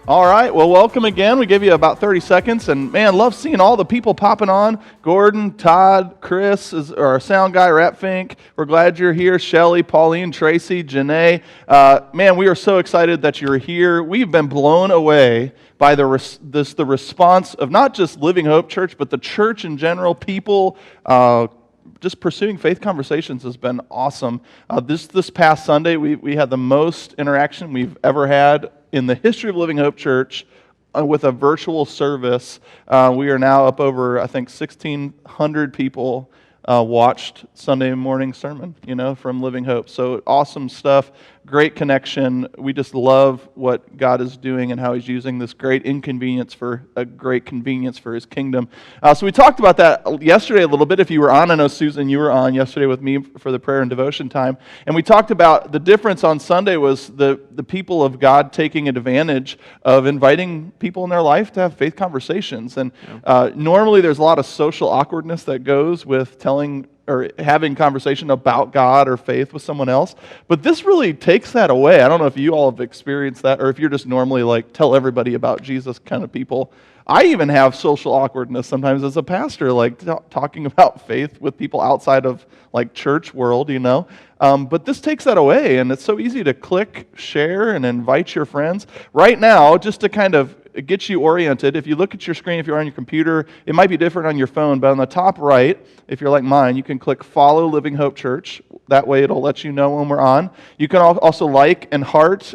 All right, well, welcome again. We give you about 30 seconds, and man, love seeing all the people popping on. Gordon, Todd, Chris is our sound guy, Rapfink. We're glad you're here. Shelly, Pauline, Tracy, Janae. Man, we are so excited that you're here. We've been blown away by the response of not just Living Hope Church, but the church in general. People just pursuing faith conversations has been awesome. This past Sunday, we had the most interaction we've ever had in the history of Living Hope Church with a virtual service. We are now up over, I think, 1,600 people watched Sunday morning sermon, from Living Hope. So awesome stuff, great connection. We just love what God is doing and how He's using this great inconvenience for a great convenience for His kingdom. So we talked about that yesterday a little bit. If you were on, I know Susan, you were on yesterday with me for the prayer and devotion time. And we talked about the difference on Sunday was the people of God taking advantage of inviting people in their life to have faith conversations. And normally there's a lot of social awkwardness that goes with telling or having conversation about God or faith with someone else. But this really takes that away. I don't know if you all have experienced that or if you're just normally like tell everybody about Jesus kind of people. I even have social awkwardness sometimes as a pastor, like talking about faith with people outside of like church world, But this takes that away, and it's so easy to click, share, and invite your friends. Right now, just to kind of get you oriented, if you look at your screen, if you're on your computer, it might be different on your phone, but on the top right, if you're like mine, you can click Follow Living Hope Church. That way it'll let you know when we're on. You can also like and heart,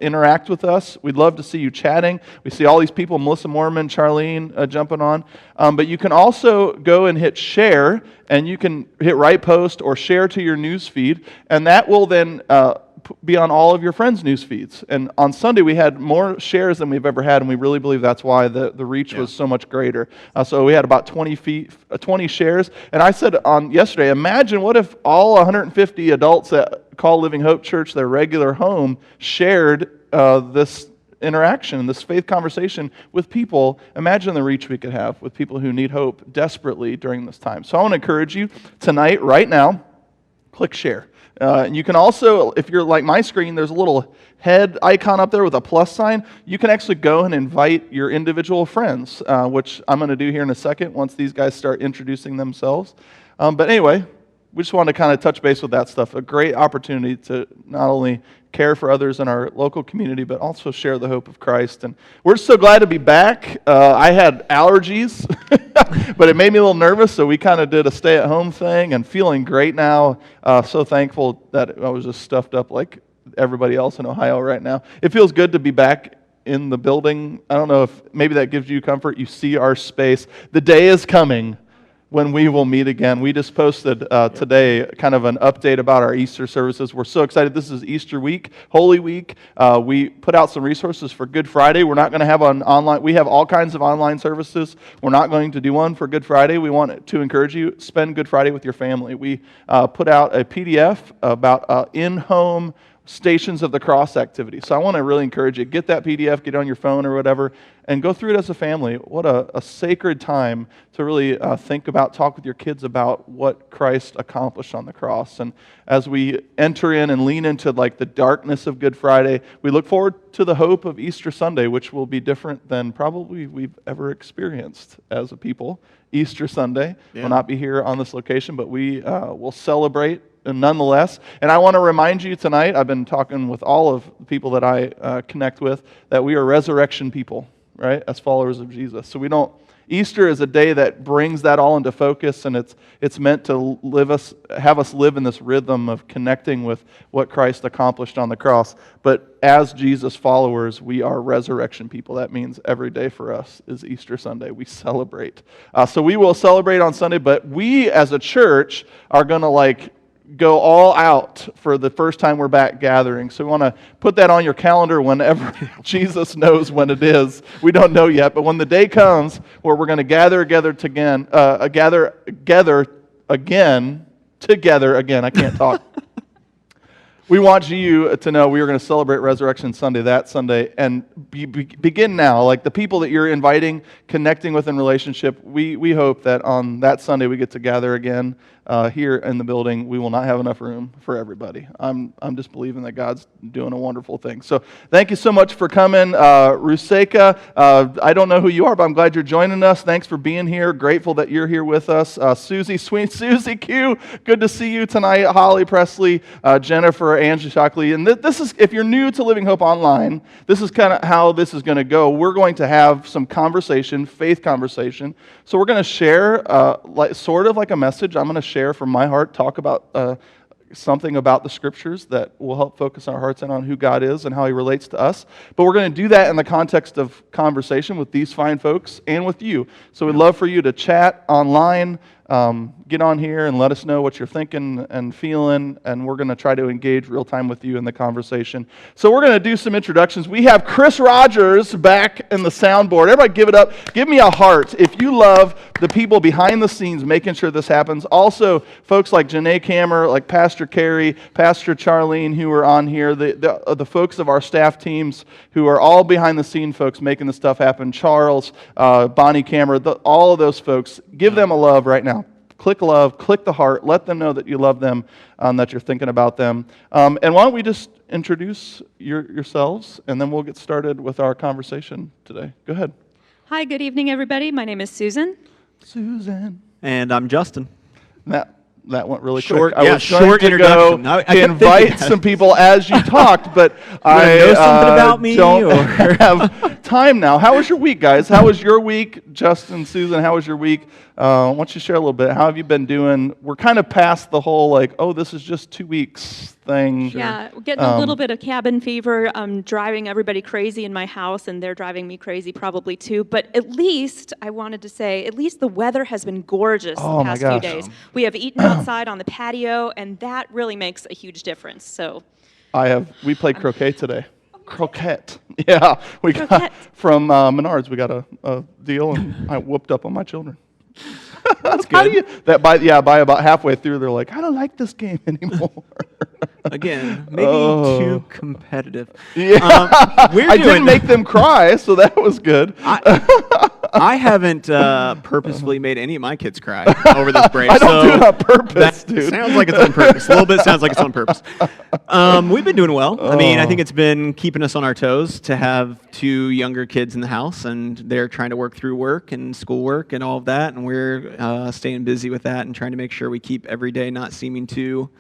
interact with us. We'd love to see you chatting. We see all these people, Melissa Mormon, Charlene jumping on. But you can also go and hit share, and you can hit right post or share to your news feed, and that will then be on all of your friends' news feeds. And on Sunday, we had more shares than we've ever had, and we really believe that's why the reach was so much greater. So we had about 20 shares. And I said on yesterday, imagine what if all 150 adults that call Living Hope Church their regular home shared this interaction, this faith conversation with people. Imagine the reach we could have with people who need hope desperately during this time. So I want to encourage you tonight, right now, click share. And you can also, if you're like my screen, there's a little head icon up there with a plus sign. You can actually go and invite your individual friends, which I'm going to do here in a second once these guys start introducing themselves. But anyway, we just wanted to kind of touch base with that stuff. A great opportunity to not only care for others in our local community, but also share the hope of Christ. And we're so glad to be back. I had allergies, but it made me a little nervous, so we kind of did a stay-at-home thing and feeling great now. So thankful that I was just stuffed up like everybody else in Ohio right now. It feels good to be back in the building. I don't know if maybe that gives you comfort. You see our space. The day is coming when we will meet again. We just posted today kind of an update about our Easter services. We're so excited. This is Easter week, Holy Week. We put out some resources for Good Friday. We're not going to have an online. We have all kinds of online services. We're not going to do one for Good Friday. We want to encourage you, spend Good Friday with your family. We put out a PDF about in-home Stations of the Cross activity. So I want to really encourage you, get that PDF, get it on your phone or whatever, and go through it as a family. What a sacred time to really think about, talk with your kids about what Christ accomplished on the cross. And as we enter in and lean into like the darkness of Good Friday, we look forward to the hope of Easter Sunday, which will be different than probably we've ever experienced as a people. Easter Sunday will not be here on this location, but we will celebrate nonetheless. And I want to remind you tonight, I've been talking with all of the people that I connect with, that we are resurrection people, right, as followers of Jesus. So Easter is a day that brings that all into focus, and it's meant to have us live in this rhythm of connecting with what Christ accomplished on the cross. But as Jesus followers, we are resurrection people. That means every day for us is Easter Sunday. We celebrate. So we will celebrate on Sunday, but we as a church are going to go all out for the first time we're back gathering. So we want to put that on your calendar whenever Jesus knows when it is. We don't know yet, but when the day comes where we're going to gather again. I can't talk. We want you to know we are going to celebrate Resurrection Sunday that Sunday, and begin now. Like the people that you're inviting, connecting with in relationship, we hope that on that Sunday we get to gather again here in the building, we will not have enough room for everybody. I'm just believing that God's doing a wonderful thing. So thank you so much for coming. Ruseka, I don't know who you are, but I'm glad you're joining us. Thanks for being here. Grateful that you're here with us. Susie, sweet Susie Q, good to see you tonight. Holly Presley, Jennifer, Angie Shockley. And this is, if you're new to Living Hope Online, this is kind of how this is going to go. We're going to have some conversation, faith conversation. So we're going to share, sort of like a message. I'm going to share from my heart, talk about something about the Scriptures that will help focus our hearts in on who God is and how He relates to us. But we're going to do that in the context of conversation with these fine folks and with you. So we'd love for you to chat online, get on here and let us know what you're thinking and feeling, and we're going to try to engage real time with you in the conversation. So we're going to do some introductions. We have Chris Rogers back in the soundboard. Everybody give it up. Give me a heart if you love the people behind the scenes making sure this happens. Also, folks like Janae Kammer, like Pastor Carey, Pastor Charlene, who are on here, the folks of our staff teams who are all behind the scene folks making this stuff happen. Charles, Bonnie Kammer, all of those folks. Give them a love right now. Click love, click the heart, let them know that you love them, that you're thinking about them. And why don't we just introduce yourselves, and then we'll get started with our conversation today. Go ahead. Hi, good evening, everybody. My name is Susan. Susan. And I'm Justin. That went really short, quick. I was short going to go I invite some people as you talked, but I know something about me, don't or? have time now. How was your week, guys? How was your week? Justin, Susan, how was your week? Why don't you share a little bit? How have you been doing? We're kind of past the whole, this is just 2 weeks thing. Yeah, we're getting a little bit of cabin fever. I'm driving everybody crazy in my house, and they're driving me crazy probably too. But at least, I wanted to say, at least the weather has been gorgeous the past few days. We have eaten outside on the patio, and that really makes a huge difference. So, we played croquet today. Croquette. Yeah, we got from Menards. We got a deal, and I whooped up on my children. That's good. By about halfway through, they're like, I don't like this game anymore. Again, maybe too competitive. Yeah. I didn't make them cry, so that was good. I haven't purposefully made any of my kids cry over this break. I don't do it on purpose, dude. Sounds like it's on purpose. A little bit sounds like it's on purpose. We've been doing well. I mean, I think it's been keeping us on our toes to have 2 younger kids in the house, and they're trying to work through work and schoolwork and all of that, and we're staying busy with that and trying to make sure we keep every day not seeming too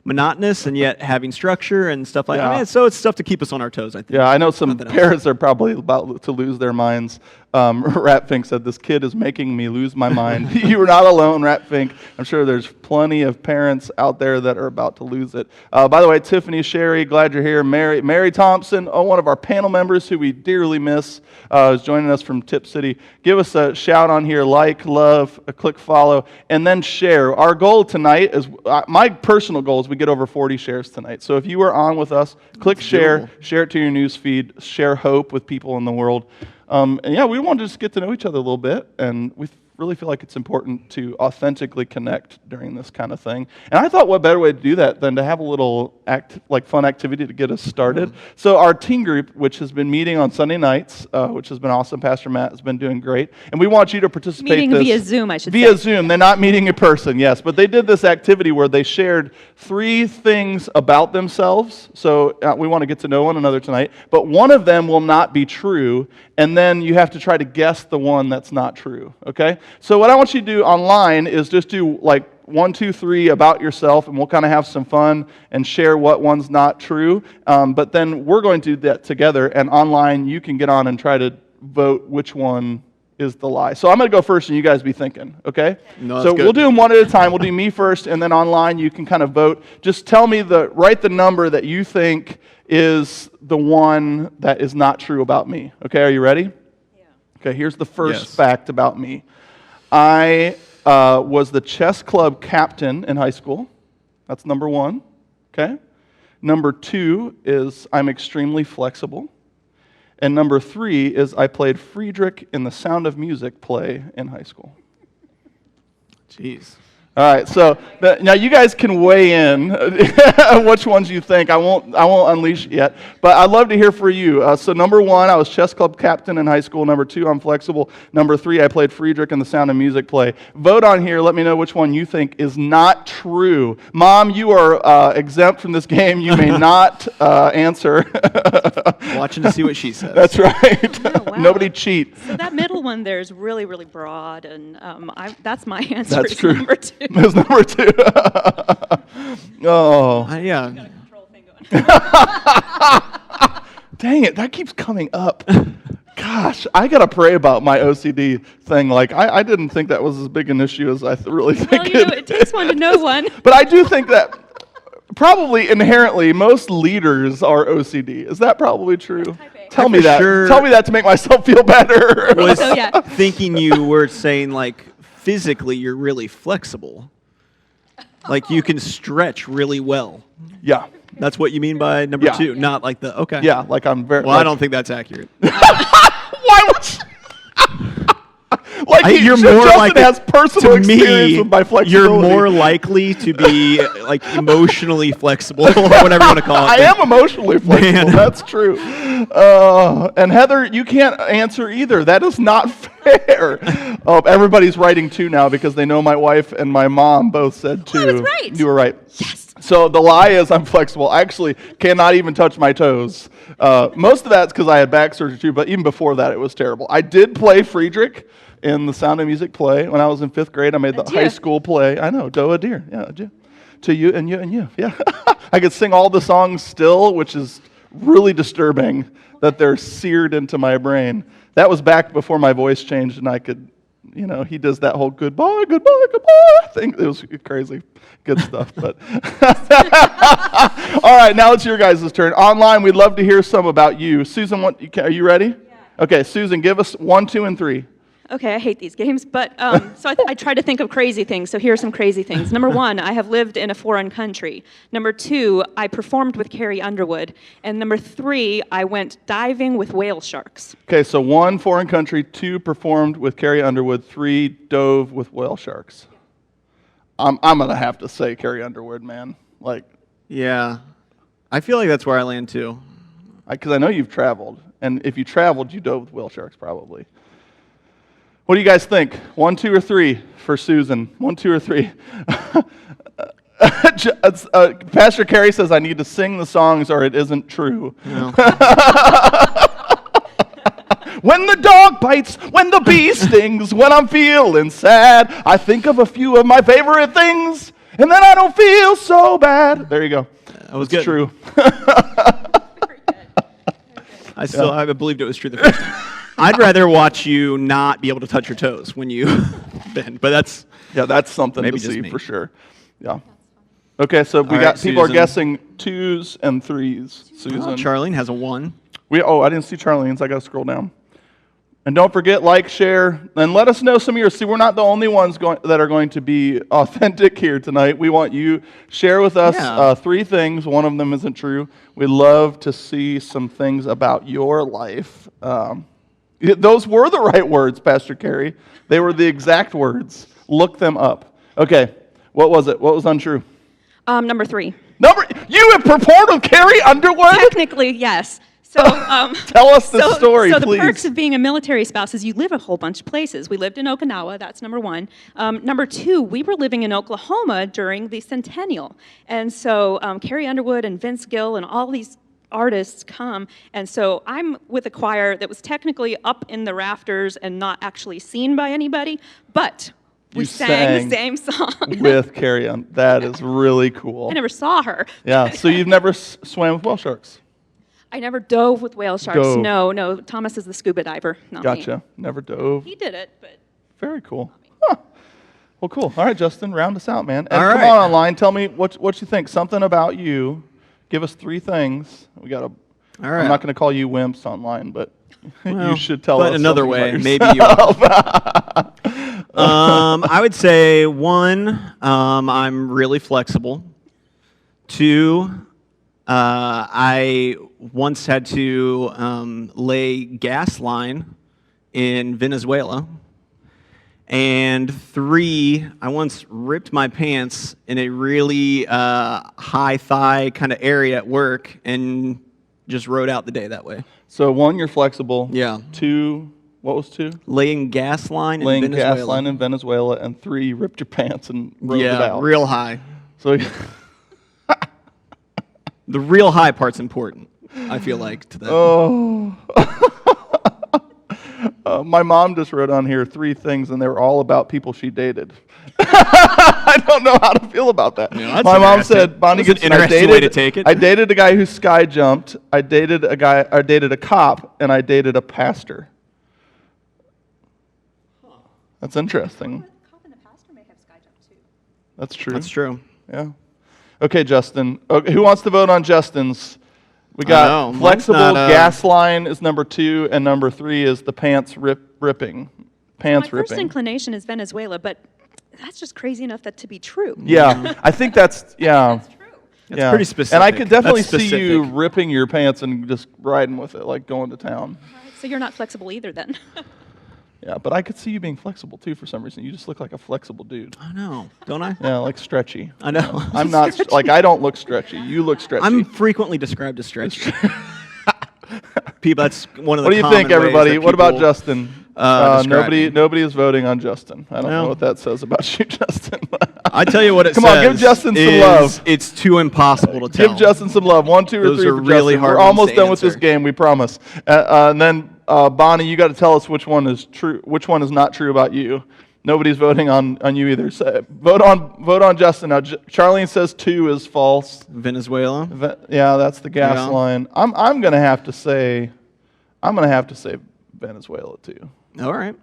monotonous and yet having structure and stuff like that. I mean, so it's stuff to keep us on our toes, I think. Yeah, I know some parents are probably about to lose their minds. Ratfink said, this kid is making me lose my mind. You are not alone, Ratfink. I'm sure there's plenty of parents out there that are about to lose it. By the way, Tiffany, Sherry, glad you're here. Mary Thompson, one of our panel members who we dearly miss, is joining us from Tip City. Give us a shout on here, like, love, a click follow, and then share. Our goal tonight is, my personal goal is we get over 40 shares tonight. So if you are on with us, click share, share it to your news feed, share hope with people in the world. And yeah, we want to just get to know each other a little bit, and we really feel like it's important to authentically connect during this kind of thing. And I thought what better way to do that than to have a little fun activity to get us started. So our teen group, which has been meeting on Sunday nights, which has been awesome. Pastor Matt has been doing great. And we want you to participate. Meeting via Zoom, I should say. Via Zoom. They're not meeting in person, yes. But they did this activity where they shared 3 things about themselves. So we want to get to know one another tonight. But one of them will not be true. And then you have to try to guess the one that's not true, okay? So what I want you to do online is just do 1, 2, 3 about yourself, and we'll kind of have some fun and share what one's not true. But then we're going to do that together, and online you can get on and try to vote which one is the lie. So I'm going to go first, and you guys be thinking, okay? No, so good. We'll do them one at a time. We'll do me first, and then online you can kind of vote. Just tell me write the number that you think is the one that is not true about me. Okay, are you ready? Yeah. Okay, here's the first fact about me. I was the chess club captain in high school. That's number 1. Okay. Number 2 is I'm extremely flexible. And number 3 is I played Friedrich in the Sound of Music play in high school. Jeez. All right, so now you guys can weigh in which ones you think. I won't unleash it yet, but I'd love to hear from you. So number 1, I was chess club captain in high school. Number 2, I'm flexible. Number 3, I played Friedrich in the Sound of Music play. Vote on here. Let me know which one you think is not true. Mom, you are exempt from this game. You may not answer. Watching to see what she says. That's right. Oh, wow. Nobody cheat. So that middle one there is really, really broad, and that's my answer. That's is true. Number 2. That's number 2. Oh. Yeah. Control thing going. Dang it, that keeps coming up. Gosh, I got to pray about my OCD thing. Like, I didn't think that was as big an issue as I really think Well, it takes one to know one. But I do think that probably inherently most leaders are OCD. Is that probably true? Tell me that. Sure Tell me that to make myself feel better. was So, yeah. thinking you were saying, like, physically you're really flexible. Like, you can stretch really well. Yeah. That's what you mean by number Yeah. 2, not like the, okay. Yeah, like I'm very... Well, I don't think that's accurate. Why would you... Like, You're Justin more like has personal to experience me, with my flexibility. you're more likely to be like emotionally flexible, or whatever you want to call it. I am emotionally flexible. Man. That's true. And Heather, you can't answer either. That is not fair. Oh, everybody's writing 2 now because they know my wife and my mom both said 2. I was right. You were right. Yes. So the lie is I'm flexible. I actually cannot even touch my toes. Most of that's because I had back surgery too, but even before that, it was terrible. I did play Friedrich in the Sound of Music play when I was in 5th grade. I made the Adieu. high school play. I know, Doe a deer. Yeah, adieu. To you and you and you. Yeah. I could sing all the songs still, which is really disturbing that they're seared into my brain. That was back before my voice changed and I could, he does that whole goodbye, goodbye, goodbye thing. It was crazy. Good stuff. But all right, now it's your guys' turn. Online, we'd love to hear some about you. Susan, are you ready? Yeah. Okay, Susan, give us 1, 2, and 3. Okay, I hate these games, but so I try to think of crazy things. So here are some crazy things. Number 1, I have lived in a foreign country. Number 2, I performed with Carrie Underwood. And number 3, I went diving with whale sharks. Okay, so 1, foreign country, 2, performed with Carrie Underwood, 3, dove with whale sharks. I'm going to have to say Carrie Underwood, man. Like, Yeah. I feel like that's where I land too. because I know you've traveled. And if you traveled, you dove with whale sharks probably. What do you guys think? 1, 2, or 3 for Susan? 1, 2, or 3? Pastor Carey says I need to sing the songs or it isn't true. No. When the dog bites, when the bee stings, when I'm feeling sad, I think of a few of my favorite things, and then I don't feel so bad. There you go. That was It's good. true. I believed it was true the first time. I'd rather watch you not be able to touch your toes when you bend, but that's that's something maybe to just see me. for sure. Yeah. Okay, so we All got right, people are Susan. guessing 2s and 3s. Susan. Oh, Charlene has a 1. I didn't see Charlene's. I got to scroll down. And don't forget, like, share, and let us know some of yours. See, we're not the only ones that are going to be authentic here tonight. We want you share with us 3 things. One of them isn't true. We'd love to see some things about your life. Those were the right words, Pastor Carey. They were the exact words. Look them up. Okay, what was it? What was untrue? Number 3. You have performed with Carrie Underwood? Technically, yes. So, Tell us the story, so please. the perks of being a military spouse is you live a whole bunch of places. We lived in Okinawa, that's number 1. Number 2, we were living in Oklahoma during the centennial. And so Carrie Underwood and Vince Gill and all these artists come, and so I'm with a choir that was technically up in the rafters and not actually seen by anybody, but we sang the same song. With Carrie Underwood. That is really cool. I never saw her. Yeah, so you've never swam with whale sharks? I never dove with whale sharks. Dove. No. Thomas is the scuba diver, not me. Gotcha. Never dove. He did it, but Very cool. Huh. Well, cool. All right, Justin, round us out, man. And All come right. on online. Tell me what you think. Something about you. Give us 3 things. We got to. All right. I'm not going to call you wimps online, but Well, you should tell us. but another something way, about maybe yourself. you are. I would say 1, I'm really flexible. 2, I once had to lay gas line in Venezuela. And 3, I once ripped my pants in a really high thigh kind of area at work and just rode out the day that way. So 1, you're flexible. Yeah. 2, what was 2? Laying gas line in Laying Venezuela. gas line in Venezuela. And 3, you ripped your pants and rode it out. Yeah, real high. So The real high part's important, I feel like, to that. Oh. My mom just wrote on here 3 things, and they were all about people she dated. I don't know how to feel about that. Yeah, my mom said, "Bonnie that's Gibson, an interesting way to take it. I dated a guy who sky jumped. I dated a cop, and I dated a pastor." That's interesting. A cop and a pastor may have sky jumped too. That's true. That's true. Yeah. Okay, Justin. Okay, who wants to vote on Justin's? We I got know. flexible Mine's not, gas line is number 2, and number 3 is the pants ripping. Pants My first ripping. inclination is Venezuela, but that's just crazy enough that to be true. Yeah, I think that's That's true. yeah. pretty specific. And I could definitely That's see you specific. ripping your pants and just riding with it, like going to town. So you're not flexible either then. Yeah, but I could see you being flexible too for some reason. You just look like a flexible dude. I know, don't I? Yeah, like stretchy. I know. I'm not like I don't look stretchy. You look stretchy. I'm frequently described as stretchy. People, that's one of the What do you common think, ways everybody? that What about people, Justin? describe me. Nobody is voting on Justin. I don't know No. what that says about you, Justin. I tell you what it Come says. on, give Justin some is love. It's too impossible to tell. Give Justin some love. 1, 2, or Those 3 are for really Justin. hard We're ones almost to done with this answer. game, we promise. And then Bonnie, you got to tell us which one is true, which one is not true about you. Nobody's voting on you either. So vote on Justin. Now, Charlene says 2 is false. Venezuela. Yeah, that's the gas Yeah. line. I'm gonna have to say Venezuela too. All right.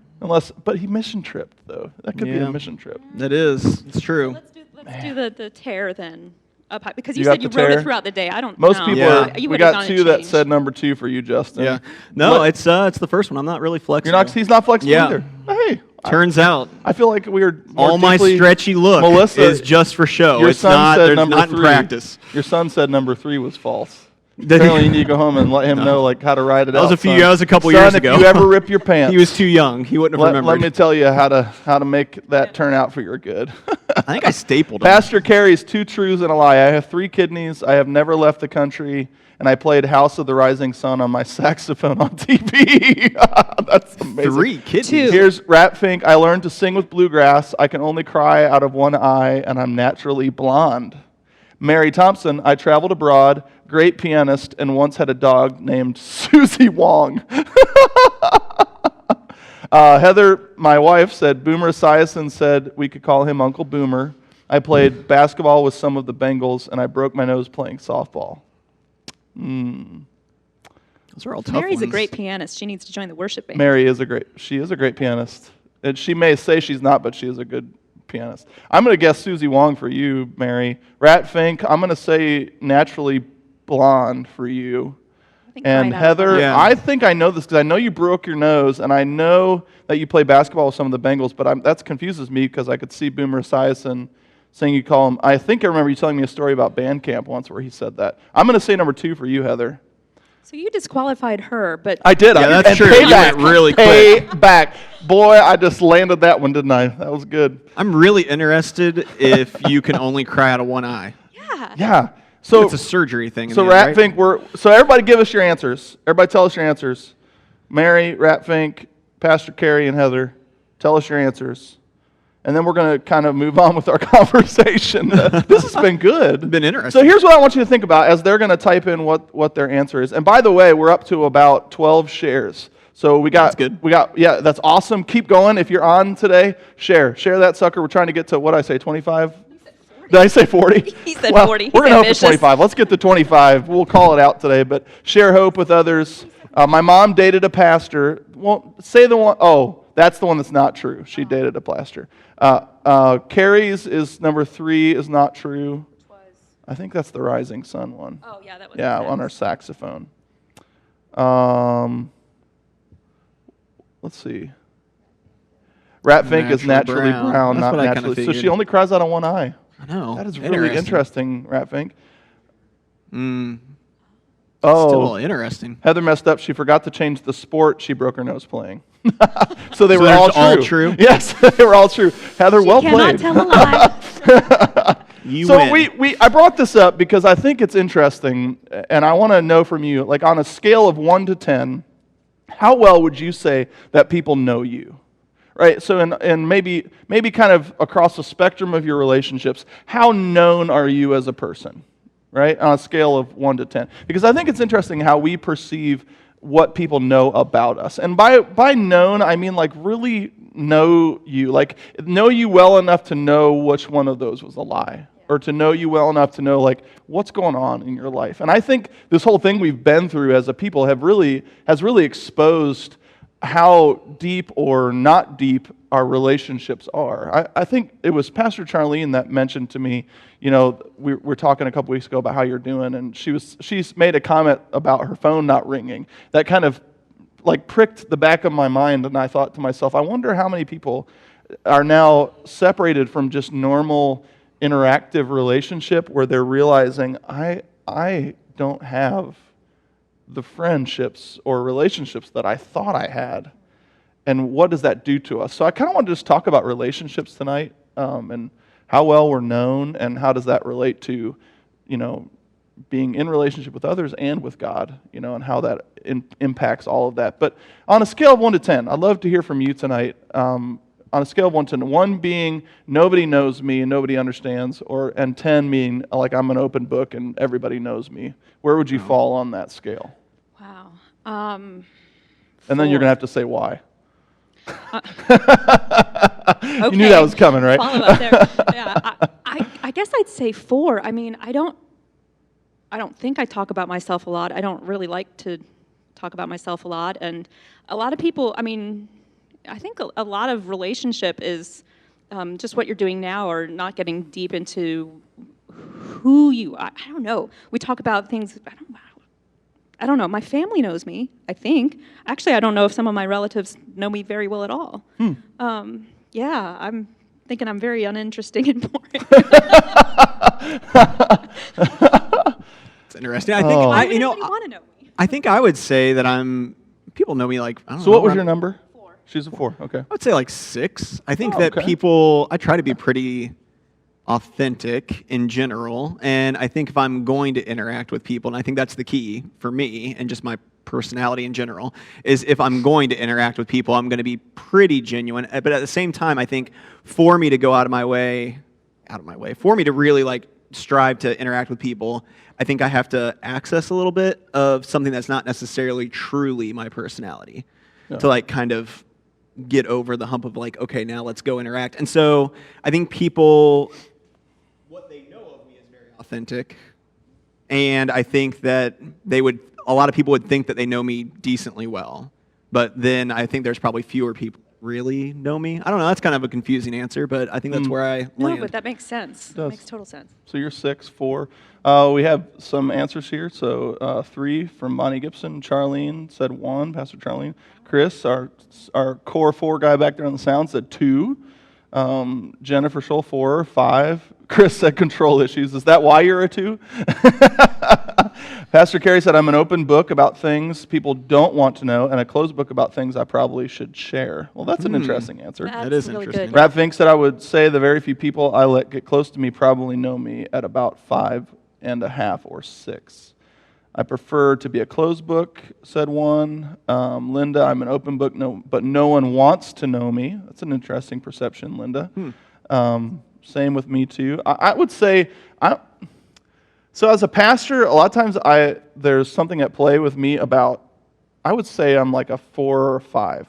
But he mission tripped though. That could be Yeah. a mission trip. That is. It's true. Let's do the tear then. Up high, because You you got said you the rode tear? it throughout the day. I don't Most know. people Yeah. are. You We would've got gone 2 and that changed. said number 2 for you, Justin. Yeah. No, What- it's the first one. I'm not really flexible. He's not flexible Yeah. either. Hey, Turns out I feel like we are more all my deeply- stretchy look Melissa, is just for show. Your It's son not. said There's number not 3. in practice. Your son said number 3 was false. Did he? Apparently, you need to go home and let him know like how to write it That out. was son. that was a couple Son, years ago. If you ever rip your pants, He was too young. He wouldn't have remembered. let me tell you how to make that turn out for your good. I think I stapled him. Pastor carries 2 truths and a lie. I have 3 kidneys. I have never left the country, and I played House of the Rising Sun on my saxophone on TV. That's amazing. 3 kidneys. 2. Here's Rat Fink. I learned to sing with bluegrass. I can only cry out of one eye, and I'm naturally blonde. Mary Thompson. I traveled abroad. Great pianist, and once had a dog named Susie Wong. Heather, my wife, said Boomer Esiason said we could call him Uncle Boomer. I played basketball with some of the Bengals, and I broke my nose playing softball. Those are all tough Mary's a ones. great pianist. She needs to join the worship band. Mary is a great pianist. And she may say she's not, but she is a good pianist. I'm going to guess Susie Wong for you, Mary. Rat Fink, I'm going to say naturally blonde for you. I think And right out of Heather, line. Yeah. I think I know this because I know you broke your nose, and I know that you play basketball with some of the Bengals, but that confuses me because I could see Boomer Esiason saying you call him. I think I remember you telling me a story about band camp once where he said that. I'm going to say number 2 for you, Heather. So you disqualified her, but I did. Yeah, that's and true. You Payback. went really Payback. Boy, I just landed that one, didn't I? That was good. I'm really interested if you can only cry out of one eye. yeah. Yeah. So It's a surgery thing. So in the end, Rat Fink, so everybody give us your answers. Everybody tell us your answers. Mary, Rat Fink, Pastor Carrie, and Heather, tell us your answers. And then we're going to kind of move on with our conversation. This has been good. Been interesting. So here's what I want you to think about as they're going to type in what their answer is. And by the way, we're up to about 12 shares. So That's good. Yeah, that's awesome. Keep going. If you're on today, share that sucker. We're trying to get to, what did I say, 25? Did I say 40? He said well, 40. We're going to hope for Ambitious. 25. Let's get to 25. We'll call it out today. But share hope with others. My mom dated a pastor. Well, say the one. Oh, that's the one that's not true. She dated a pastor. Carrie's is number 3 is not true. Which was, I think that's the Rising Sun one. oh, yeah, that was. Yeah, on our saxophone. Let's see. Rat Fink is Naturally naturally brown. brown, That's not what I kinda naturally. So she figured. only cries out of one eye. I know. That is really interesting, Rat Fink. Still Oh, interesting. Heather messed up. She forgot to change the sport she broke her nose playing. So they were all all true? Yes, they were all true. Heather, well Cannot played. tell a lie. So I brought this up because I think it's interesting, and I want to know from you, like on a scale of 1 to 10, how well would you say that people know you? Right? So and maybe kind of across the spectrum of your relationships, how known are you as a person? Right? On a scale of 1 to 10. Because I think it's interesting how we perceive what people know about us. And by known, I mean like really know you. Like know you well enough to know which one of those was a lie. Or to know you well enough to know like what's going on in your life. And I think this whole thing we've been through as a people has really exposed how deep or not deep our relationships are. I think it was Pastor Charlene that mentioned to me, we were talking a couple weeks ago about how you're doing, and she's made a comment about her phone not ringing that kind of like pricked the back of my mind, and I thought to myself, I wonder how many people are now separated from just normal interactive relationship where they're realizing I don't have the friendships or relationships that I thought I had, and what does that do to us? So I kind of want to just talk about relationships tonight, and how well we're known, and how does that relate to, being in relationship with others and with God, and how that impacts all of that. But on a scale of 1 to 10, I'd love to hear from you tonight. On a scale of 1 to 10, 1 being nobody knows me and nobody understands, and 10 meaning like I'm an open book and everybody knows me. Where would you fall on that scale? Wow. And then you're going to have to say why. Okay. You knew that was coming, right? Follow up there. Yeah, I guess I'd say 4. I mean, I don't think I talk about myself a lot. I don't really like to talk about myself a lot, and a lot of people, I think a lot of relationship is just what you're doing now, or not getting deep into who you are. I don't know. We talk about things, I don't know. My family knows me, I think. Actually, I don't know if some of my relatives know me very well at all. Yeah, I'm thinking I'm very uninteresting and boring. It's interesting. I think, want to know me? I think I would say that people know me like, I don't know. So what was your number? 4. She's a 4, okay. I would say like 6. I think that people, I try to be pretty authentic in general, and I think if I'm going to interact with people, and I think that's the key for me and just my personality in general, is if I'm going to interact with people, I'm going to be pretty genuine. But at the same time, I think for me to go out of my way, for me to really like strive to interact with people, I think I have to access a little bit of something that's not necessarily truly my personality to like kind of get over the hump of like, okay, now let's go interact. And so I think people, what they know of me is very authentic, and I think that a lot of people would think that they know me decently well, but then I think there's probably fewer people really know me. I don't know, that's kind of a confusing answer, but I think that's where I land. No, but that makes sense. That makes total sense. So you're 6, 4. We have some answers here. So 3 from Bonnie Gibson. Charlene said 1, Pastor Charlene. Chris, our core 4 guy back there on the sound, said 2. Jennifer Scholl, 4, 5. Chris said control issues. Is that why you're a 2? Pastor Carey said, I'm an open book about things people don't want to know, and a closed book about things I probably should share. Well, that's an interesting answer. That is really interesting. Good. Rap Fink said, I would say the very few people I let get close to me probably know me at about 5.5 or 6. I prefer to be a closed book, said 1. Linda, I'm an open book, but no one wants to know me. That's an interesting perception, Linda. Same with me, too. I would say, so as a pastor, a lot of times there's something at play with me about, I would say I'm like a 4 or 5.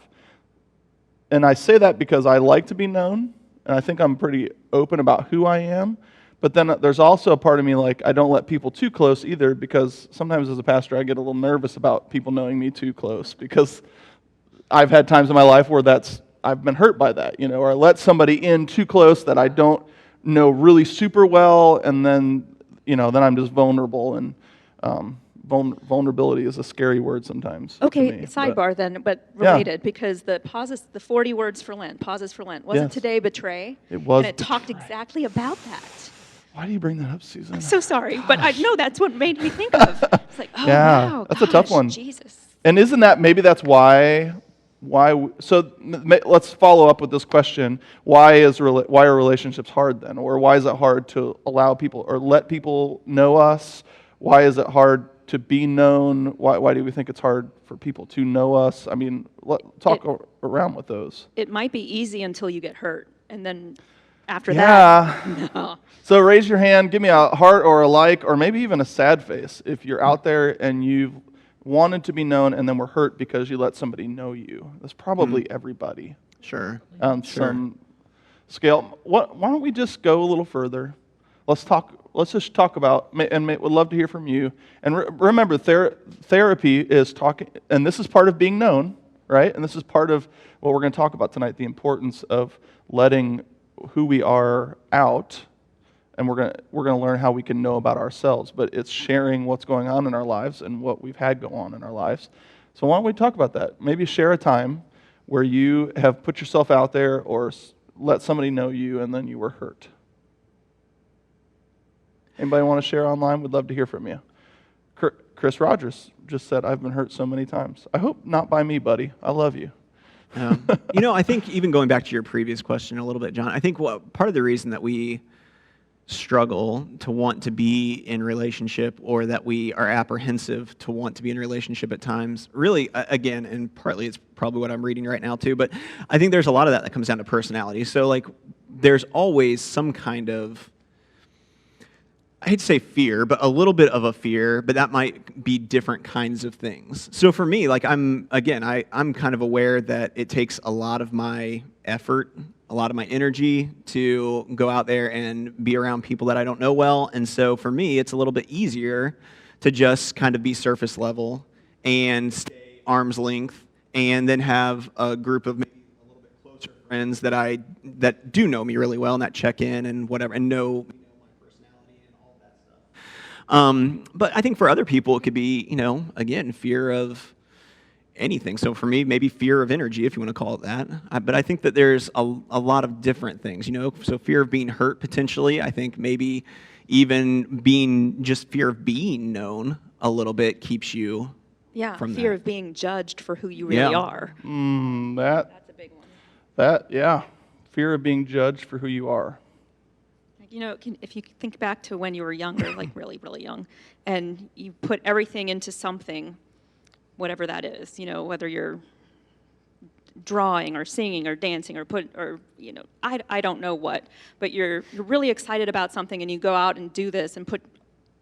And I say that because I like to be known, and I think I'm pretty open about who I am. But then there's also a part of me like I don't let people too close either, because sometimes as a pastor I get a little nervous about people knowing me too close, because I've had times in my life where I've been hurt by that, or I let somebody in too close that I don't know really super well, and then I'm just vulnerable, and vulnerability is a scary word sometimes. Okay, to me, sidebar then, but related, because the 40 words for Lent, pauses for Lent, wasn't today betray? It was. And it talked exactly about that. Why do you bring that up, Susan? I'm so sorry, but I know that's what made me think of. It's like, wow, that's a tough one. Jesus. And isn't that, maybe that's why Let's follow up with this question. Why are relationships hard then? Or why is it hard to allow people or let people know us? Why is it hard to be known? Why do we think it's hard for people to know us? I mean, talk around with those. It might be easy until you get hurt, and then after that, no. So raise your hand, give me a heart or a like, or maybe even a sad face if you're out there and you've wanted to be known and then were hurt because you let somebody know you. That's probably everybody. Sure. Some scale. Why don't we just go a little further? Let's just talk about, and would love to hear from you. And remember, therapy is talking, and this is part of being known, right? And this is part of what we're going to talk about tonight, the importance of letting who we are out, and we're going to learn how we can know about ourselves. But it's sharing what's going on in our lives and what we've had go on in our lives. So why don't we talk about that? Maybe share a time where you have put yourself out there or let somebody know you and then you were hurt. Anybody want to share online? We'd love to hear from you. Chris Rogers just said, I've been hurt so many times. I hope not by me, buddy. I love you. I think even going back to your previous question a little bit, John, I think part of the reason that we struggle to want to be in relationship or that we are apprehensive to want to be in a relationship at times, really, again, and partly it's probably what I'm reading right now too, but I think there's a lot of that comes down to personality. So like there's always some kind of, I hate to say fear, but a little bit of a fear, but that might be different kinds of things. So for me, like I'm kind of aware that it takes a lot of my effort, a lot of my energy to go out there and be around people that I don't know well. And so for me, it's a little bit easier to just kind of be surface level and stay arm's length and then have a group of maybe a little bit closer friends that do know me really well and that check in and whatever and know but I think for other people, it could be, again, fear of anything. So for me, maybe fear of energy, if you want to call it that. But I think that there's a lot of different things, So fear of being hurt, potentially. I think maybe even just fear of being known a little bit keeps you from fear that. of being judged for who you really are. That's a big one. Fear of being judged for who you are. If you think back to when you were younger, like really, really young, and you put everything into something, whatever that is, whether you're drawing or singing or dancing or I don't know what, but you're really excited about something and you go out and do this and put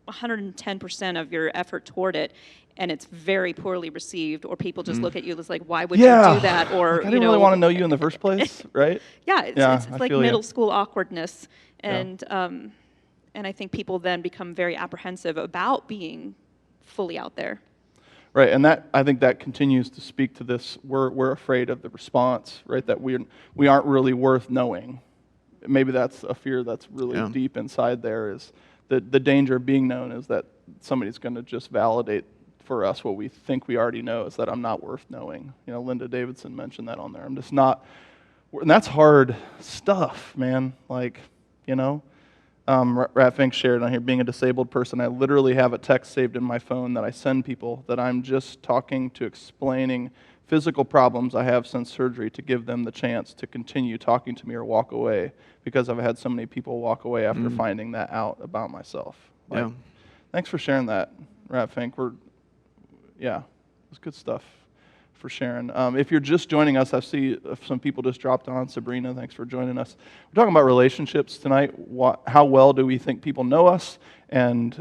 110% of your effort toward it, and it's very poorly received, or people just look at you as like, why would you do that? Or I didn't really want to know you in the first place, right? It's like middle school awkwardness. And I think people then become very apprehensive about being fully out there. Right, and I think that continues to speak to this. We're afraid of the response, right? That we aren't really worth knowing. Maybe that's a fear that's really deep inside there. Is the danger of being known is that somebody's going to just validate for us what we think we already know, is that I'm not worth knowing. Linda Davidson mentioned that on there. I'm just not, and that's hard stuff, man. Like. Rat Fink shared on here, being a disabled person, I literally have a text saved in my phone that I send people that I'm just explaining physical problems I have since surgery to give them the chance to continue talking to me or walk away, because I've had so many people walk away after finding that out about myself. Thanks for sharing that, Rat Fink. It's good stuff. For sharing. If you're just joining us, I see some people just dropped on. Sabrina, thanks for joining us. We're talking about relationships tonight. How well do we think people know us, and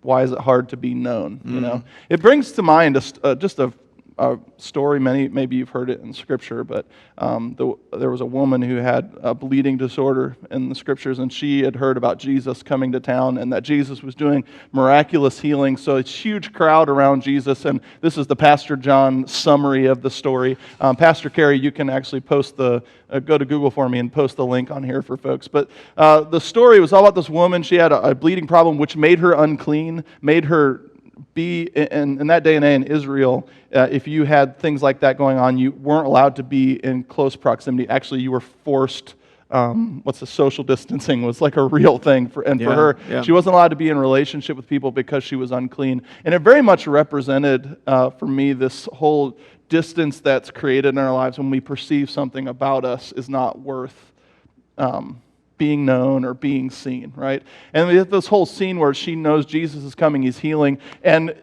why is it hard to be known? It brings to mind just a story. Maybe you've heard it in Scripture, but there was a woman who had a bleeding disorder in the Scriptures, and she had heard about Jesus coming to town and that Jesus was doing miraculous healing. So it's a huge crowd around Jesus, and this is the Pastor John summary of the story. Pastor Carey, you can actually post go to Google for me and post the link on here for folks. But the story was all about this woman. She had a bleeding problem which made her unclean, made her be, in that day and age in Israel, if you had things like that going on, you weren't allowed to be in close proximity. Actually, you were forced, social distancing was like a real thing. For her, she wasn't allowed to be in relationship with people because she was unclean. And it very much represented, for me, this whole distance that's created in our lives when we perceive something about us is not worth being known or being seen, right? And we have this whole scene where she knows Jesus is coming, he's healing, and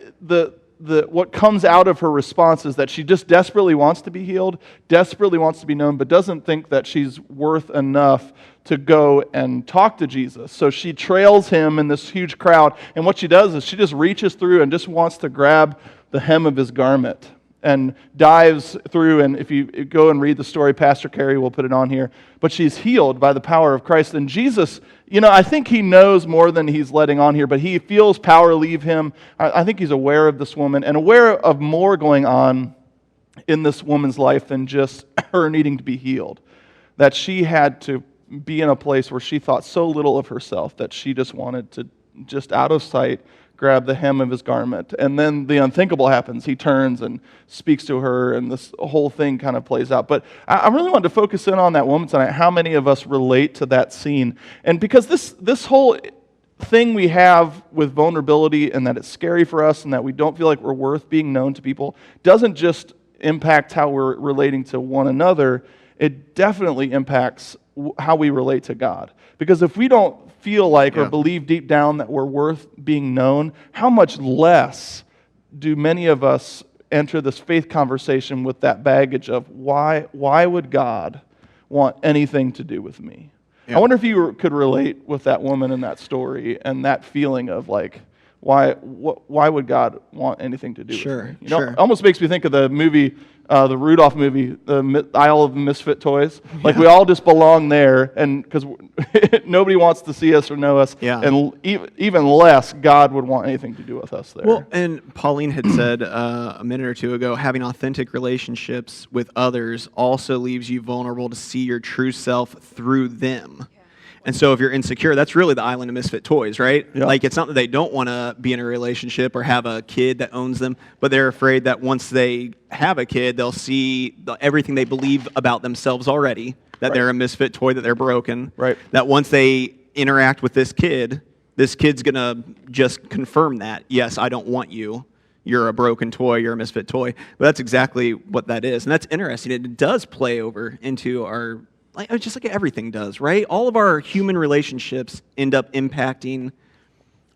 what comes out of her response is that she just desperately wants to be healed, desperately wants to be known, but doesn't think that she's worth enough to go and talk to Jesus. So she trails him in this huge crowd, and what she does is she just reaches through and just wants to grab the hem of his garment and dives through. And if you go and read the story, Pastor Carey will put it on here, but she's healed by the power of Christ. And Jesus, I think he knows more than he's letting on here, but he feels power leave him. I think he's aware of this woman and aware of more going on in this woman's life than just her needing to be healed. That she had to be in a place where she thought so little of herself that she just wanted to, just out of sight, grab the hem of his garment. And then the unthinkable happens. He turns and speaks to her, and this whole thing kind of plays out. But I really wanted to focus in on that woman tonight, how many of us relate to that scene. And because this whole thing we have with vulnerability and that it's scary for us and that we don't feel like we're worth being known to people doesn't just impact how we're relating to one another, it definitely impacts how we relate to God. Because if we don't feel like or believe deep down that we're worth being known, how much less do many of us enter this faith conversation with that baggage of why would God want anything to do with me? Yeah. I wonder if you could relate with that woman in that story and that feeling of like, why would God want anything to do with me? Sure. It almost makes me think of the movie, the Rudolph movie, the Isle of Misfit Toys. Like we all just belong there, and because nobody wants to see us or know us, and even less God would want anything to do with us there. Well, and Pauline had said a minute or two ago, having authentic relationships with others also leaves you vulnerable to see your true self through them. And so if you're insecure, that's really the island of misfit toys, right? Yep. Like it's not that they don't want to be in a relationship or have a kid that owns them, but they're afraid that once they have a kid, they'll see everything they believe about themselves already, that they're a misfit toy, that they're broken, that once they interact with this kid's going to just confirm that, yes, I don't want you. You're a broken toy, you're a misfit toy. But that's exactly what that is. And that's interesting. It does play over into our... just like everything does, right? All of our human relationships end up impacting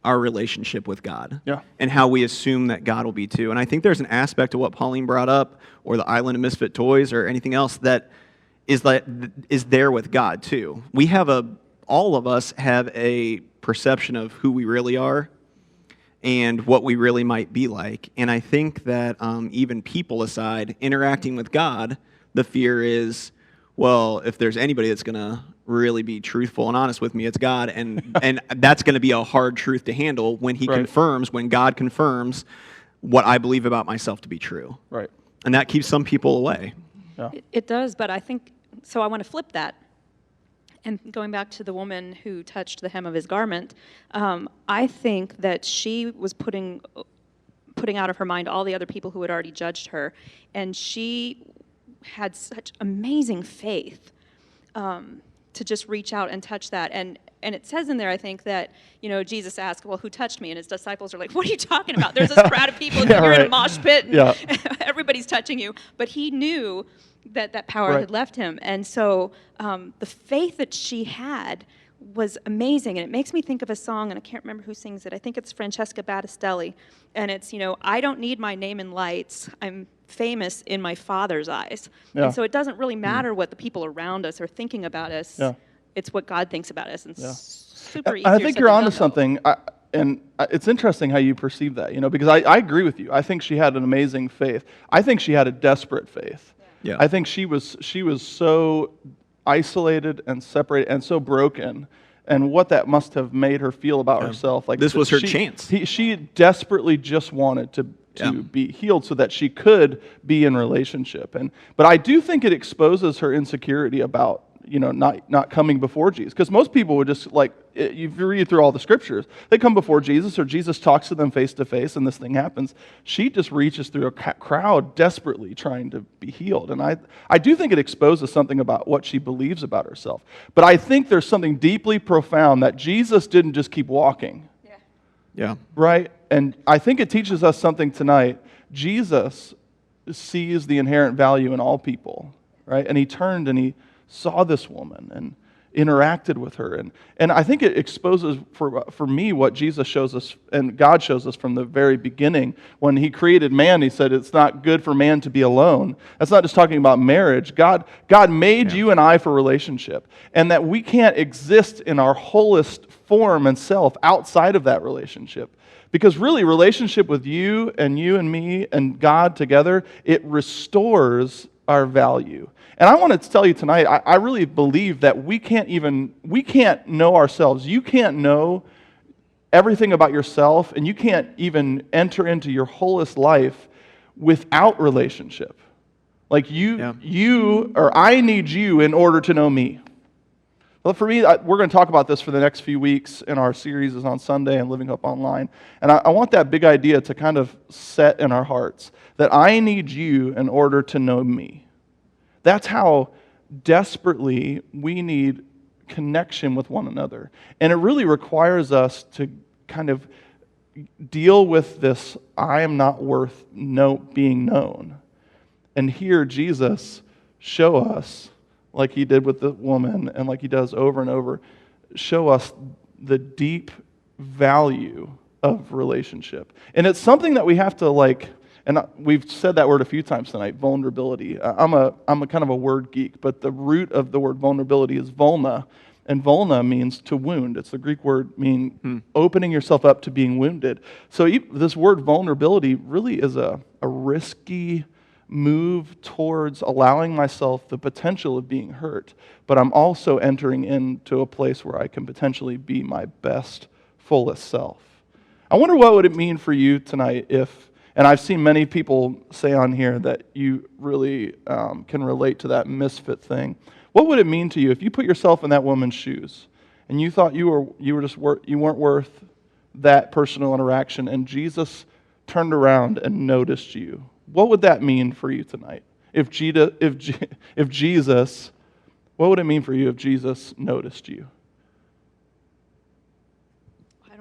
our relationship with God and how we assume that God will be too. And I think there's an aspect of what Pauline brought up, or the island of misfit toys, or anything else that is there with God too. All of us have a perception of who we really are and what we really might be like. And I think that even people aside, interacting with God, the fear is, well, if there's anybody that's going to really be truthful and honest with me, it's God, and that's going to be a hard truth to handle when when God confirms what I believe about myself to be true. Right. And that keeps some people away. Yeah. It does, but I think, so I want to flip that. And going back to the woman who touched the hem of his garment, I think that she was putting out of her mind all the other people who had already judged her, and she had such amazing faith to just reach out and touch that. And it says in there, I think, that, Jesus asked, well, who touched me? And his disciples are like, what are you talking about? There's this crowd of people, you're in a mosh pit, and everybody's touching you. But he knew that power had left him. And so the faith that she had was amazing. And it makes me think of a song, and I can't remember who sings it. I think it's Francesca Battistelli. And it's, I don't need my name in lights. I'm famous in my Father's eyes. Yeah. And so it doesn't really matter what the people around us are thinking about us. Yeah. It's what God thinks about us. And super easy. I think you're onto something. And it's interesting how you perceive that, because I agree with you. I think she had an amazing faith. I think she had a desperate faith. Yeah. I think she was so isolated and separated and so broken, and what that must have made her feel about herself. Like this was her chance. She desperately just wanted to be healed so that she could be in relationship. But I do think it exposes her insecurity about not coming before Jesus, because most people would just you read through all the scriptures, they come before Jesus, or Jesus talks to them face to face, and this thing happens. She just reaches through a crowd desperately trying to be healed, and I do think it exposes something about what she believes about herself. But I think there's something deeply profound that Jesus didn't just keep walking. Yeah. Right? And I think it teaches us something tonight. Jesus sees the inherent value in all people, right? And he turned and he saw this woman and interacted with her. And I think it exposes for me what Jesus shows us and God shows us from the very beginning. When he created man, he said it's not good for man to be alone. That's not just talking about marriage. God made you and I for relationship, and that we can't exist in our wholest form and self outside of that relationship. Because really, relationship with you and me and God together, it restores our value. And I want to tell you tonight, I really believe that we can't know ourselves. You can't know everything about yourself, and you can't even enter into your wholest life without relationship. Like you or I need you in order to know me. Well, for me, we're going to talk about this for the next few weeks in our series is on Sunday and Living Hope Online. And I want that big idea to kind of set in our hearts, that I need you in order to know me. That's how desperately we need connection with one another. And it really requires us to kind of deal with this, I am not worth being known. And here Jesus show us, like he did with the woman and like he does over and over, show us the deep value of relationship. And it's something that we have to and we've said that word a few times tonight, vulnerability. I'm a kind of a word geek, but the root of the word vulnerability is vulna, and vulna means to wound. It's the Greek word meaning opening yourself up to being wounded. So this word vulnerability really is a risky move towards allowing myself the potential of being hurt, but I'm also entering into a place where I can potentially be my best, fullest self. I wonder what would it mean for you tonight if, and I've seen many people say on here that you really can relate to that misfit thing. What would it mean to you if you put yourself in that woman's shoes and you thought you weren't worth that personal interaction, and Jesus turned around and noticed you? What would that mean for you tonight? If Jesus, what would it mean for you if Jesus noticed you?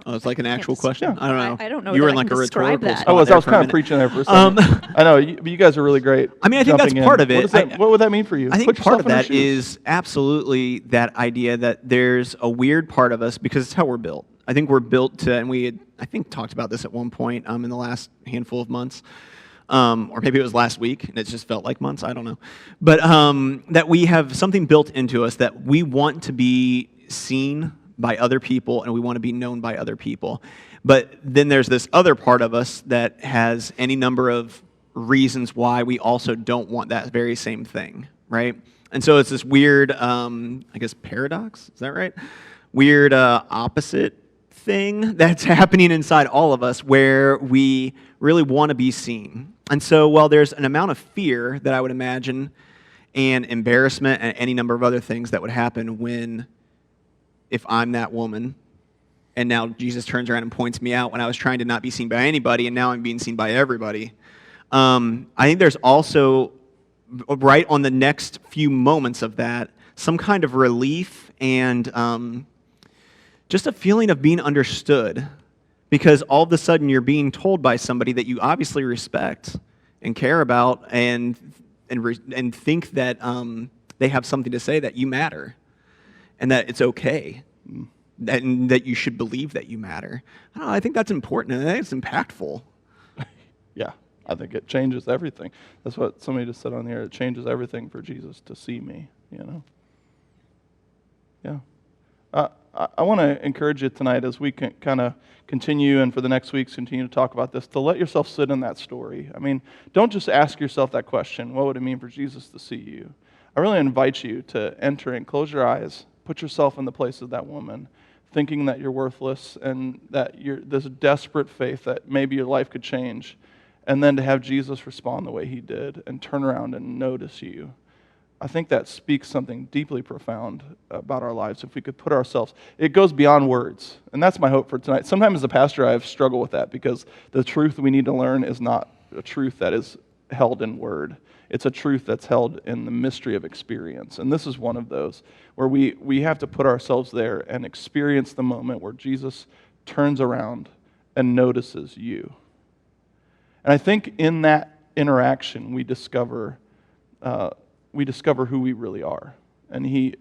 Oh, it's like an actual question? Yeah. I don't know. I don't know You were in that I like can a describe rhetorical that. spot I was there kind of preaching there for a second. I know, you guys are really great. I mean, I think that's part of it. What would that mean for you? I think Put part yourself of in her that shoes. is absolutely that idea that there's a weird part of us because it's how we're built. I think we're built to, and we had, I think, talked about this at one point in the last handful of months. Or maybe it was last week, and it just felt like months. I don't know. But that we have something built into us that we want to be seen by other people, and we want to be known by other people. But then there's this other part of us that has any number of reasons why we also don't want that very same thing, right? And so it's this weird, I guess, paradox. Is that right? Weird opposite thing that's happening inside all of us where we really want to be seen. And so while there's an amount of fear that I would imagine and embarrassment and any number of other things that would happen if I'm that woman and now Jesus turns around and points me out when I was trying to not be seen by anybody and now I'm being seen by everybody, I think there's also, right on the next few moments of that, some kind of relief and just a feeling of being understood, because all of a sudden you're being told by somebody that you obviously respect and care about and think that they have something to say, that you matter and that it's okay and that you should believe that you matter. I don't know, I think that's important and I think it's impactful. Yeah, I think it changes everything. That's what somebody just said on here. It changes everything for Jesus to see me, Yeah. I want to encourage you tonight as we can kind of continue and for the next weeks continue to talk about this, to let yourself sit in that story. I mean, don't just ask yourself that question, what would it mean for Jesus to see you? I really invite you to enter and close your eyes, put yourself in the place of that woman, thinking that you're worthless and that you're this desperate faith that maybe your life could change, and then to have Jesus respond the way he did and turn around and notice you. I think that speaks something deeply profound about our lives. If we could put ourselves, it goes beyond words. And that's my hope for tonight. Sometimes as a pastor, I've struggled with that because the truth we need to learn is not a truth that is held in word. It's a truth that's held in the mystery of experience. And this is one of those where we have to put ourselves there and experience the moment where Jesus turns around and notices you. And I think in that interaction, we discover who we really are. And he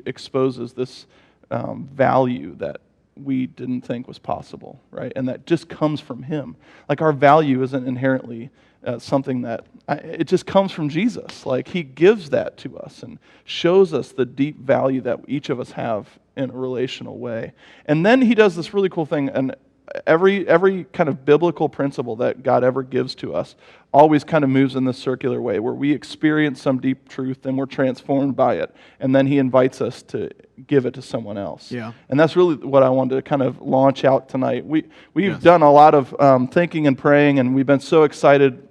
exposes this value that we didn't think was possible, right? And that just comes from him. Like, our value isn't inherently something that, it just comes from Jesus. Like, he gives that to us and shows us the deep value that each of us have in a relational way. And then he does this really cool thing, and every kind of biblical principle that God ever gives to us always kind of moves in this circular way, where we experience some deep truth and we're transformed by it, and then he invites us to give it to someone else. Yeah. And that's really what I wanted to kind of launch out tonight. We've done a lot of thinking and praying, and we've been so excited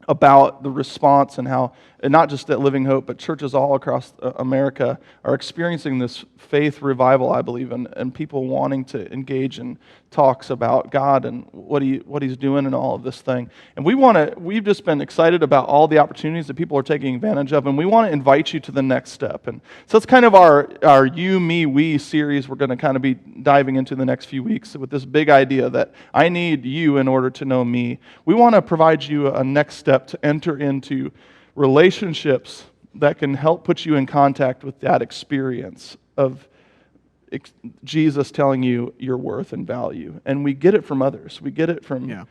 about the response and how, and not just at Living Hope, but churches all across America are experiencing this faith revival, I believe, and people wanting to engage in talks about God and what he's doing and all of this thing. And we've just been excited about all the opportunities that people are taking advantage of, and we want to invite you to the next step. And so it's kind of our You, Me, We series we're going to kind of be diving into the next few weeks with this big idea that I need you in order to know me. We want to provide you a next step to enter into relationships that can help put you in contact with that experience of Jesus telling you your worth and value. And we get it from others. We get it from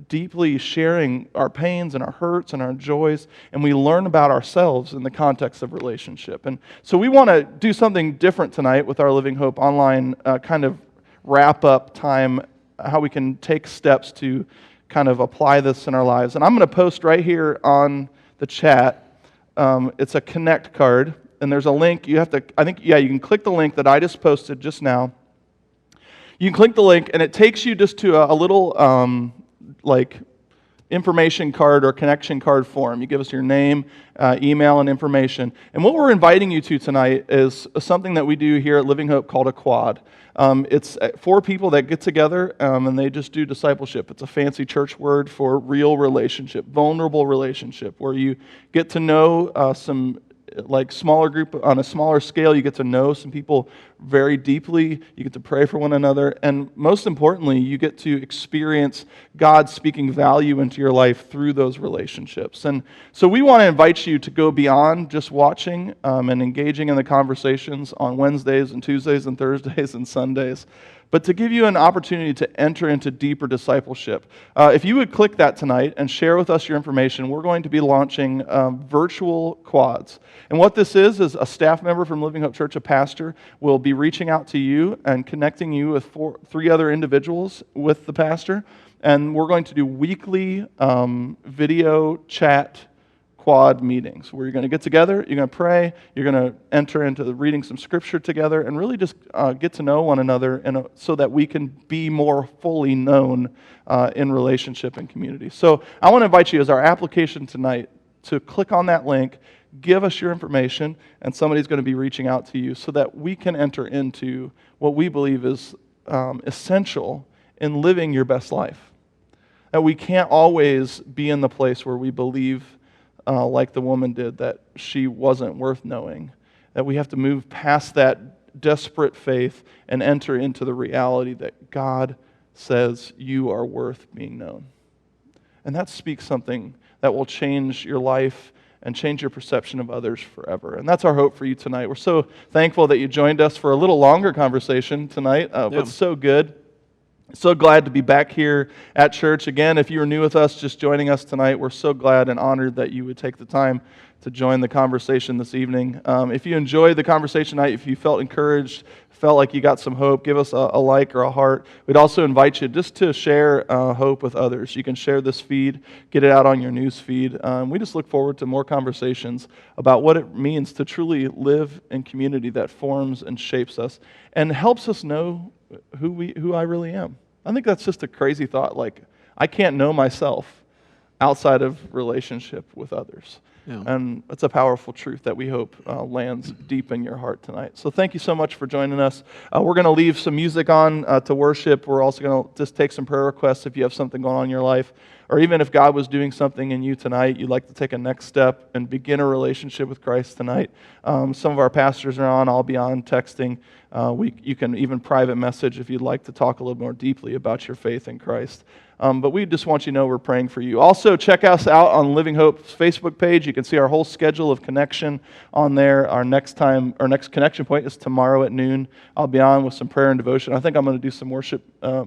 deeply sharing our pains and our hurts and our joys, and we learn about ourselves in the context of relationship. And so we want to do something different tonight with our Living Hope Online kind of wrap-up time, how we can take steps to kind of apply this in our lives. And I'm going to post right here on the chat. It's a Connect card, and there's a link. You can click the link that I just posted just now. You can click the link, and it takes you just to a little information card or connection card form. You give us your name, email, and information. And what we're inviting you to tonight is something that we do here at Living Hope called a quad. It's 4 people that get together and they just do discipleship. It's a fancy church word for real relationship, vulnerable relationship, where you get to know some smaller group on a smaller scale. You get to know some people very deeply. You get to pray for one another. And most importantly, you get to experience God speaking value into your life through those relationships. And so we want to invite you to go beyond just watching and engaging in the conversations on Wednesdays and Tuesdays and Thursdays and Sundays, but to give you an opportunity to enter into deeper discipleship. If you would click that tonight and share with us your information, we're going to be launching virtual quads. And what this is a staff member from Living Hope Church, a pastor, will be reaching out to you and connecting you with 3 other individuals with the pastor. And we're going to do weekly video chat quad meetings where you're going to get together, you're going to pray, you're going to enter into reading some scripture together, and really just get to know one another so that we can be more fully known in relationship and community. So I want to invite you as our application tonight to click on that link, give us your information, and somebody's going to be reaching out to you so that we can enter into what we believe is essential in living your best life. That we can't always be in the place where we believe like the woman did, that she wasn't worth knowing. That we have to move past that desperate faith and enter into the reality that God says you are worth being known. And that speaks something that will change your life and change your perception of others forever. And that's our hope for you tonight. We're so thankful that you joined us for a little longer conversation tonight, but so good. So glad to be back here at church. Again, if you're new with us, just joining us tonight, we're so glad and honored that you would take the time to join the conversation this evening. If you enjoyed the conversation tonight, if you felt encouraged, felt like you got some hope, give us a like or a heart. We'd also invite you just to share hope with others. You can share this feed, get it out on your news feed. We just look forward to more conversations about what it means to truly live in community that forms and shapes us and helps us know who I really am. I think that's just a crazy thought. Like, I can't know myself outside of relationship with others. Yeah. And it's a powerful truth that we hope lands deep in your heart tonight. So thank you so much for joining us. We're going to leave some music on to worship. We're also going to just take some prayer requests if you have something going on in your life. Or even if God was doing something in you tonight, you'd like to take a next step and begin a relationship with Christ tonight. Some of our pastors are on. I'll be on texting. You can even private message if you'd like to talk a little more deeply about your faith in Christ. But we just want you to know we're praying for you. Also, check us out on Living Hope's Facebook page. You can see our whole schedule of connection on there. Our next connection point is tomorrow at noon. I'll be on with some prayer and devotion. I think I'm going to do some worship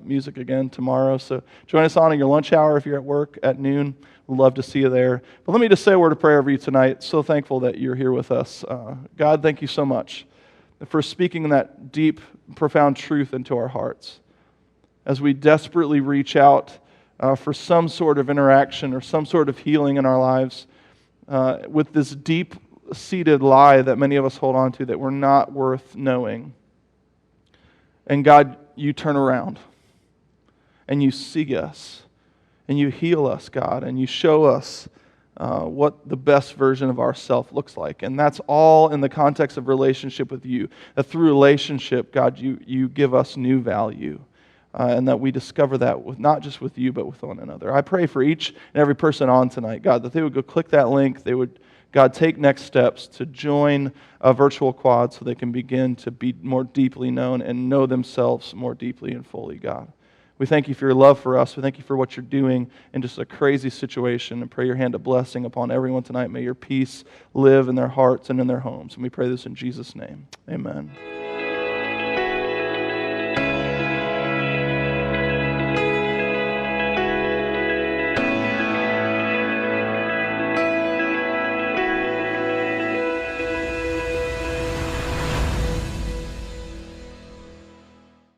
music again tomorrow. So join us on in your lunch hour if you're at work at noon. We'd love to see you there. But let me just say a word of prayer over you tonight. So thankful that you're here with us. God, thank you so much for speaking that deep, profound truth into our hearts as we desperately reach out for some sort of interaction or some sort of healing in our lives with this deep-seated lie that many of us hold on to that we're not worth knowing. And God, you turn around and you see us and you heal us, God, and you show us what the best version of ourself looks like. And that's all in the context of relationship with you. That through relationship, God, you give us new value. And that we discover that with not just with you, but with one another. I pray for each and every person on tonight, God, that they would go click that link. They would, God, take next steps to join a virtual quad so they can begin to be more deeply known and know themselves more deeply and fully, God. We thank you for your love for us. We thank you for what you're doing in just a crazy situation, and pray your hand of blessing upon everyone tonight. May your peace live in their hearts and in their homes. And we pray this in Jesus' name. Amen.